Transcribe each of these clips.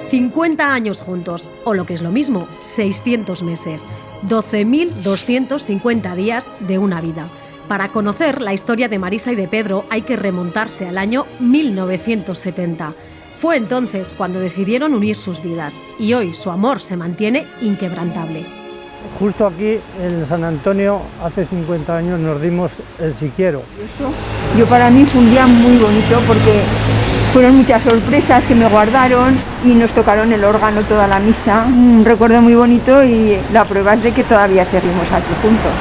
50 años juntos, o lo que es lo mismo, 600 meses, 12.250 días de una vida. Para conocer la historia de Marisa y de Pedro hay que remontarse al año 1970. Fue entonces cuando decidieron unir sus vidas y hoy su amor se mantiene inquebrantable. Justo aquí en San Antonio, hace 50 años, nos dimos el si quiero. Yo para mí fue un día muy bonito porque fueron muchas sorpresas que me guardaron y nos tocaron el órgano toda la misa. Un recuerdo muy bonito y la prueba es de que todavía seguimos aquí juntos.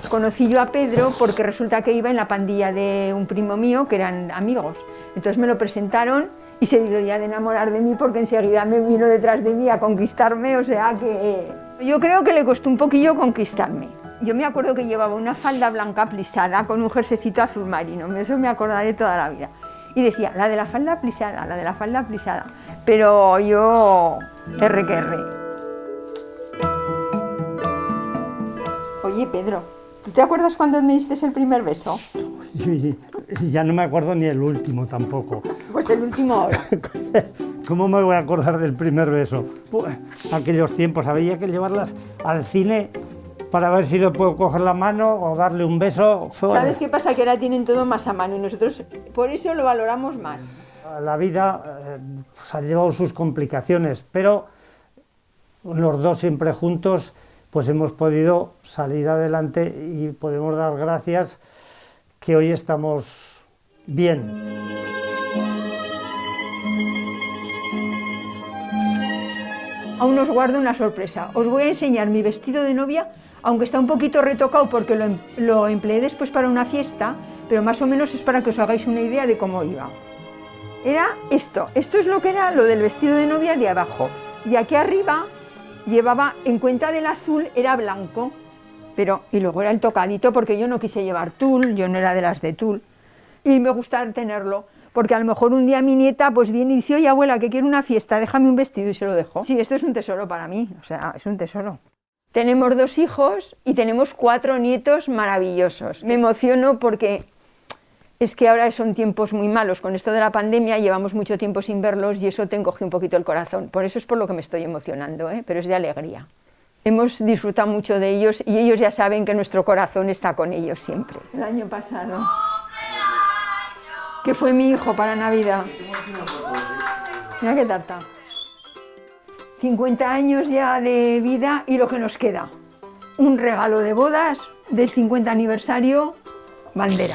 Conocí yo a Pedro porque resulta que iba en la pandilla de un primo mío que eran amigos. Entonces me lo presentaron y se debía de enamorar de mí porque enseguida me vino detrás de mí a conquistarme, o sea que yo creo que le costó un poquillo conquistarme. Yo me acuerdo que llevaba una falda blanca plisada con un jerseycito azul marino, eso me acordaré toda la vida. Y decía, la de la falda plisada, la de la falda plisada, pero yo erre que erre. Oye, Pedro, ¿tú te acuerdas cuando me diste el primer beso? Ya no me acuerdo ni el último tampoco. Pues el último ahora. ¿Cómo me voy a acordar del primer beso? Aquellos tiempos había que llevarlas al cine para ver si le puedo coger la mano o darle un beso. ¿Sabes qué pasa? Que ahora tienen todo más a mano y nosotros por eso lo valoramos más. La vida ha llevado sus complicaciones, pero los dos siempre juntos pues hemos podido salir adelante y podemos dar gracias que hoy estamos bien. Aún os guardo una sorpresa. Os voy a enseñar mi vestido de novia, aunque está un poquito retocado porque lo empleé después para una fiesta, pero más o menos es para que os hagáis una idea de cómo iba. Era esto es lo que era lo del vestido de novia de abajo. Y aquí arriba llevaba, en cuenta del azul, era blanco, y luego era el tocadito porque yo no quise llevar tul, yo no era de las de tul, y me gusta tenerlo, porque a lo mejor un día mi nieta pues viene y dice, oye abuela, que quiero una fiesta, déjame un vestido, y se lo dejo. Sí, esto es un tesoro para mí, o sea, es un tesoro. Tenemos 2 hijos y tenemos 4 nietos maravillosos. Me emociono porque es que ahora son tiempos muy malos, con esto de la pandemia llevamos mucho tiempo sin verlos y eso te encoge un poquito el corazón, por eso es por lo que me estoy emocionando, pero es de alegría. Hemos disfrutado mucho de ellos y ellos ya saben que nuestro corazón está con ellos siempre. El año pasado, que fue mi hijo para Navidad. Mira qué tarta. 50 años ya de vida y lo que nos queda. Un regalo de bodas del 50 aniversario, bandera.